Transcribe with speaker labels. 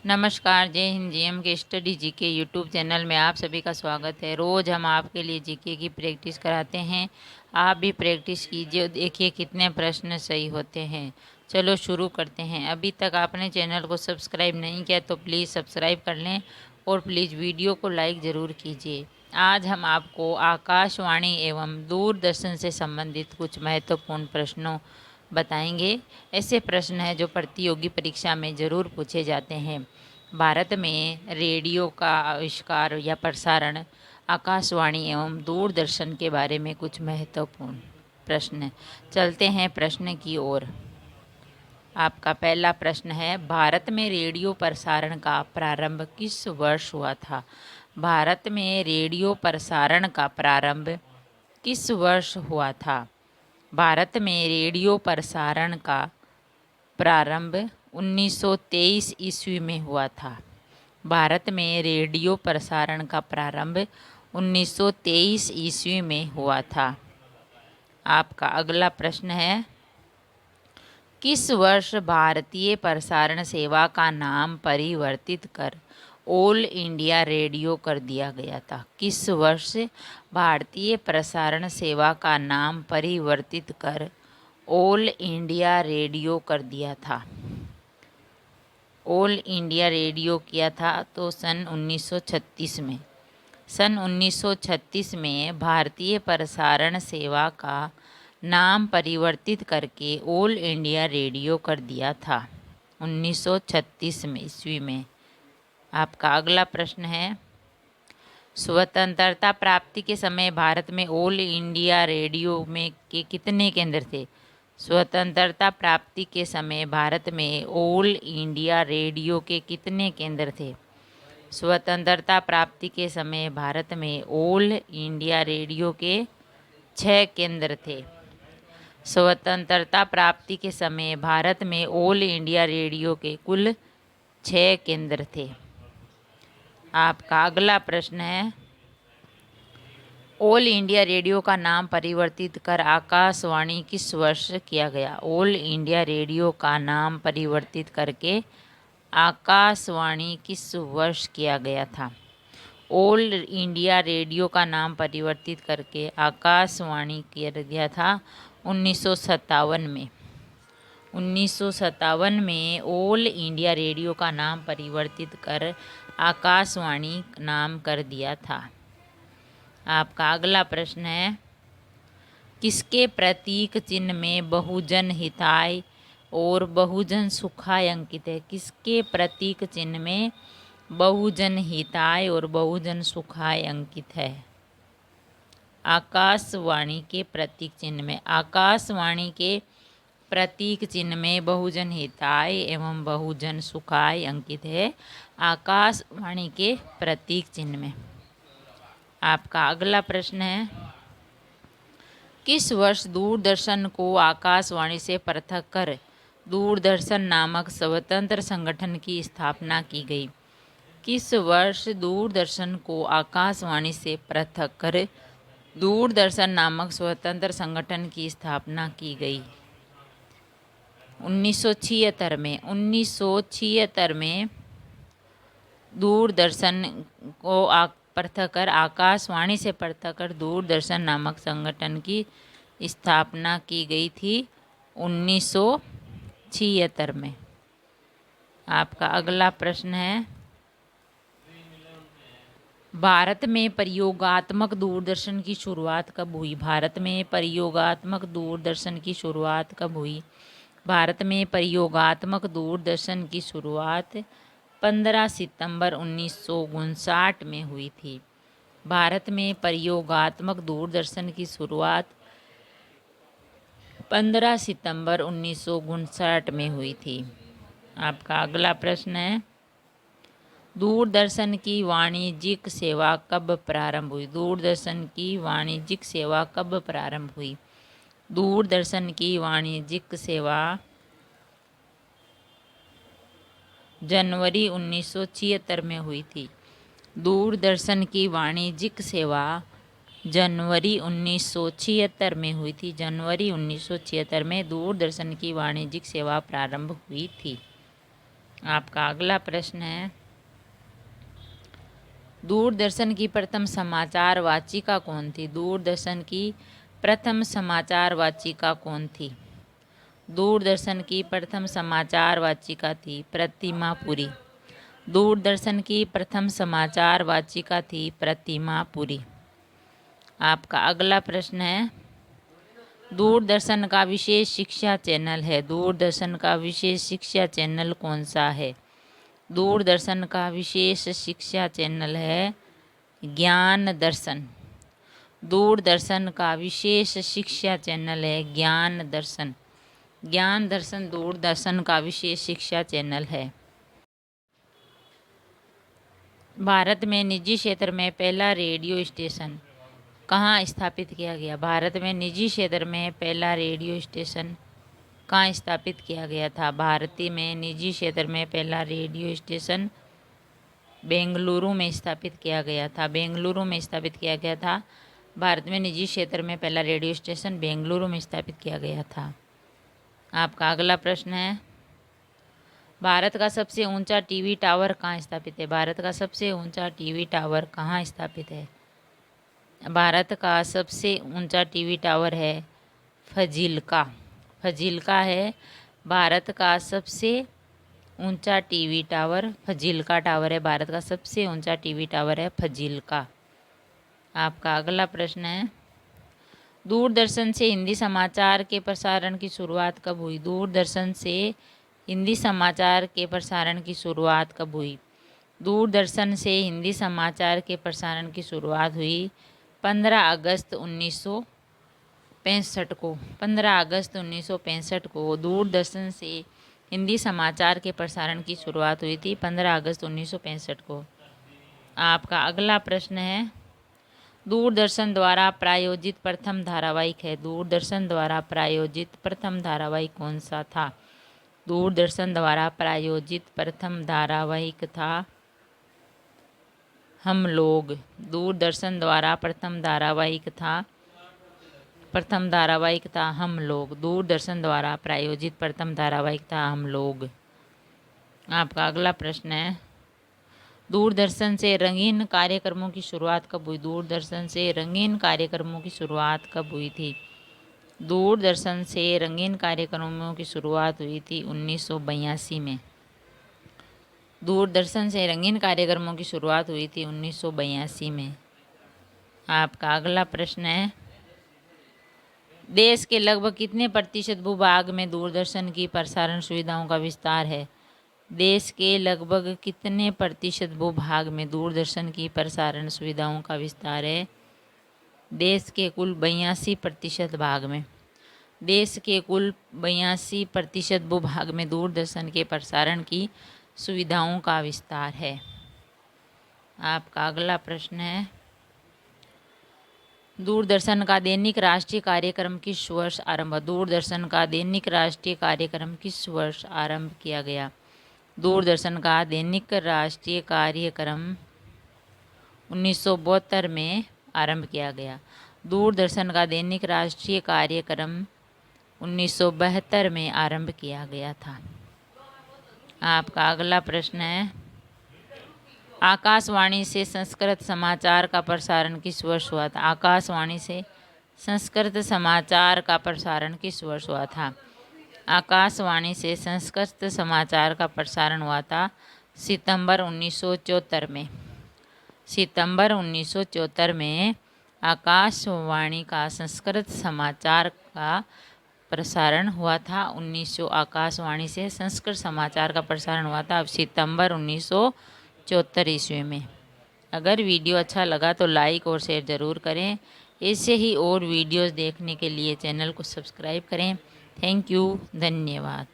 Speaker 1: नमस्कार, जय हिंद। जीएम के स्टडी जीके यूट्यूब चैनल में आप सभी का स्वागत है। रोज़ हम आपके लिए जीके की प्रैक्टिस कराते हैं। आप भी प्रैक्टिस कीजिए और देखिए कितने प्रश्न सही होते हैं। चलो शुरू करते हैं। अभी तक आपने चैनल को सब्सक्राइब नहीं किया तो प्लीज़ सब्सक्राइब कर लें और प्लीज़ वीडियो को लाइक ज़रूर कीजिए। आज हम आपको आकाशवाणी एवं दूरदर्शन से संबंधित कुछ महत्वपूर्ण प्रश्नों बताएंगे। ऐसे प्रश्न हैं जो प्रतियोगी परीक्षा में ज़रूर पूछे जाते हैं। भारत में रेडियो का आविष्कार या प्रसारण, आकाशवाणी एवं दूरदर्शन के बारे में कुछ महत्वपूर्ण प्रश्न। चलते हैं प्रश्न की ओर। आपका पहला प्रश्न है, भारत में रेडियो प्रसारण का प्रारंभ किस वर्ष हुआ था? भारत में रेडियो प्रसारण का प्रारंभ किस वर्ष हुआ था? भारत में रेडियो प्रसारण का प्रारंभ 1923 ईस्वी में हुआ था। भारत में रेडियो प्रसारण का प्रारंभ 1923 ईस्वी में हुआ था। आपका अगला प्रश्न है, किस वर्ष भारतीय प्रसारण सेवा का नाम परिवर्तित कर ऑल इंडिया रेडियो कर दिया गया था? किस वर्ष भारतीय प्रसारण सेवा का नाम परिवर्तित कर ऑल इंडिया रेडियो कर दिया था? ऑल इंडिया रेडियो किया था तो सन 1936 में। सन 1936 में भारतीय प्रसारण सेवा का नाम परिवर्तित करके ऑल इंडिया रेडियो कर दिया था 1936 में ईस्वी में। आपका अगला प्रश्न है, स्वतंत्रता प्राप्ति के समय भारत में ऑल इंडिया रेडियो में के कितने केंद्र थे? स्वतंत्रता प्राप्ति के समय भारत में ऑल इंडिया रेडियो के कितने केंद्र थे? स्वतंत्रता प्राप्ति के समय भारत में ऑल इंडिया रेडियो के 6 केंद्र थे। स्वतंत्रता प्राप्ति के समय भारत में ऑल इंडिया रेडियो के कुल 6 केंद्र थे। आपका अगला प्रश्न है, ऑल इंडिया रेडियो का नाम परिवर्तित कर आकाशवाणी किस वर्ष किया गया? ऑल इंडिया रेडियो का नाम परिवर्तित करके आकाशवाणी किस वर्ष किया गया था? ऑल इंडिया रेडियो का नाम परिवर्तित करके आकाशवाणी किया गया था 1957 में। 1957 में ऑल इंडिया रेडियो का नाम परिवर्तित कर आकाशवाणी नाम कर दिया था। आपका अगला प्रश्न है, किसके प्रतीक चिन्ह में बहुजन हिताय और बहुजन सुखाय अंकित है? किसके प्रतीक चिन्ह में बहुजन हिताय और बहुजन सुखाय अंकित है? आकाशवाणी के प्रतीक चिन्ह में। आकाशवाणी के प्रतीक चिन्ह में बहुजन हिताय एवं बहुजन सुखाय अंकित है आकाशवाणी के प्रतीक चिन्ह में। आपका अगला प्रश्न है, किस वर्ष दूरदर्शन को आकाशवाणी से पृथक कर दूरदर्शन नामक स्वतंत्र संगठन की स्थापना की गई? किस वर्ष दूरदर्शन को आकाशवाणी से पृथक कर दूरदर्शन नामक स्वतंत्र संगठन की स्थापना की गई? 1976 में। 1976 में दूरदर्शन को पृथक कर आकाशवाणी से पृथक कर दूरदर्शन नामक संगठन की स्थापना की गई थी 1976 में। आपका अगला प्रश्न है, भारत में प्रयोगात्मक दूरदर्शन की शुरुआत कब हुई? भारत में प्रयोगात्मक दूरदर्शन की शुरुआत कब हुई? भारत में प्रयोगात्मक दूरदर्शन की शुरुआत 15 सितंबर 1959 में हुई थी। भारत में प्रयोगात्मक दूरदर्शन की शुरुआत 15 सितंबर 1959 में हुई थी। आपका अगला प्रश्न है, दूरदर्शन की वाणिज्यिक सेवा कब प्रारंभ हुई? दूरदर्शन की वाणिज्यिक सेवा कब प्रारंभ हुई? दूरदर्शन की वाणिज्यिक सेवा जनवरी 1976 में हुई थी। दूरदर्शन की वाणिज्यिक सेवा जनवरी 1976 में हुई थी। जनवरी 1976 में दूरदर्शन की वाणिज्यिक सेवा प्रारंभ हुई थी। आपका अगला प्रश्न है, दूरदर्शन की प्रथम समाचार वाचिका कौन थी? दूरदर्शन की प्रथम समाचार वाचिका कौन थी? दूरदर्शन की प्रथम समाचार वाचिका थी प्रतिमा पुरी। दूरदर्शन की प्रथम समाचार वाचिका थी प्रतिमा पुरी। आपका अगला प्रश्न है, दूरदर्शन का विशेष शिक्षा चैनल है। दूरदर्शन का विशेष शिक्षा चैनल कौन सा है? दूरदर्शन का विशेष शिक्षा चैनल है ज्ञान दर्शन। दूरदर्शन का विशेष शिक्षा चैनल है ज्ञान दर्शन। ज्ञान दर्शन दूरदर्शन का विशेष शिक्षा चैनल है। भारत में निजी क्षेत्र में पहला रेडियो स्टेशन कहाँ स्थापित किया गया? भारत में निजी क्षेत्र में पहला रेडियो स्टेशन कहाँ स्थापित किया गया था? भारतीय में निजी क्षेत्र में पहला रेडियो स्टेशन बेंगलुरु में स्थापित किया गया था। बेंगलुरु में स्थापित किया गया था। भारत में निजी क्षेत्र में पहला रेडियो स्टेशन बेंगलुरु में स्थापित किया गया था। आपका अगला प्रश्न है, भारत का सबसे ऊंचा टीवी टावर कहाँ स्थापित है? भारत का सबसे ऊंचा टीवी टावर कहाँ स्थापित है? भारत का सबसे ऊंचा टीवी टावर है फजील्का। फजील्का है भारत का सबसे ऊंचा टीवी टावर। फजील्का टावर है भारत का सबसे ऊंचा टीवी टावर है फजील्का। आपका अगला प्रश्न है, दूरदर्शन से हिंदी समाचार के प्रसारण की शुरुआत कब हुई? दूरदर्शन से हिंदी समाचार के प्रसारण की शुरुआत कब हुई? दूरदर्शन से हिंदी समाचार के प्रसारण की शुरुआत हुई 15 अगस्त 1965 को। 15 अगस्त 1965 को दूरदर्शन से हिंदी समाचार के प्रसारण की शुरुआत हुई थी 15 अगस्त 1965 को। आपका अगला प्रश्न है, दूरदर्शन द्वारा प्रायोजित प्रथम धारावाहिक है। दूरदर्शन द्वारा प्रायोजित प्रथम धारावाहिक कौन सा था? दूरदर्शन द्वारा प्रायोजित प्रथम धारावाहिक था हम लोग। दूरदर्शन द्वारा प्रथम धारावाहिक था हम लोग। दूरदर्शन द्वारा प्रायोजित प्रथम धारावाहिक था हम लोग। आपका अगला प्रश्न है, दूरदर्शन से रंगीन कार्यक्रमों की शुरुआत कब हुई? दूरदर्शन से रंगीन कार्यक्रमों की शुरुआत कब हुई थी? दूरदर्शन से रंगीन कार्यक्रमों की शुरुआत हुई थी 1982 में। दूरदर्शन से रंगीन कार्यक्रमों की शुरुआत हुई थी 1982 में। आपका अगला प्रश्न है, देश के लगभग कितने प्रतिशत भूभाग में दूरदर्शन की प्रसारण सुविधाओं का विस्तार है? देश के लगभग कितने प्रतिशत भूभाग में दूरदर्शन की प्रसारण सुविधाओं का विस्तार है? देश के कुल 82% भाग में। देश के कुल 82% भूभाग में दूरदर्शन के प्रसारण की सुविधाओं का विस्तार है। आपका अगला प्रश्न है, दूरदर्शन का दैनिक राष्ट्रीय कार्यक्रम किस वर्ष आरंभ? दूरदर्शन का दैनिक राष्ट्रीय कार्यक्रम किस वर्ष आरंभ किया गया? दूरदर्शन का दैनिक राष्ट्रीय कार्यक्रम 1972 में आरंभ किया गया। दूरदर्शन का दैनिक राष्ट्रीय कार्यक्रम 1972 में आरंभ किया गया था। आपका अगला प्रश्न है, आकाशवाणी से संस्कृत समाचार का प्रसारण किस वर्ष हुआ था? आकाशवाणी से संस्कृत समाचार का प्रसारण किस वर्ष हुआ था? आकाशवाणी से संस्कृत समाचार का प्रसारण हुआ था सितंबर 1974 में। सितंबर 1974 में आकाशवाणी का संस्कृत समाचार का प्रसारण हुआ था। आकाशवाणी से संस्कृत समाचार का प्रसारण हुआ था सितंबर 1974 ईस्वी में। अगर वीडियो अच्छा लगा तो लाइक और शेयर ज़रूर करें। ऐसे ही और वीडियोस देखने के लिए चैनल को सब्सक्राइब करें। थैंक यू, धन्यवाद।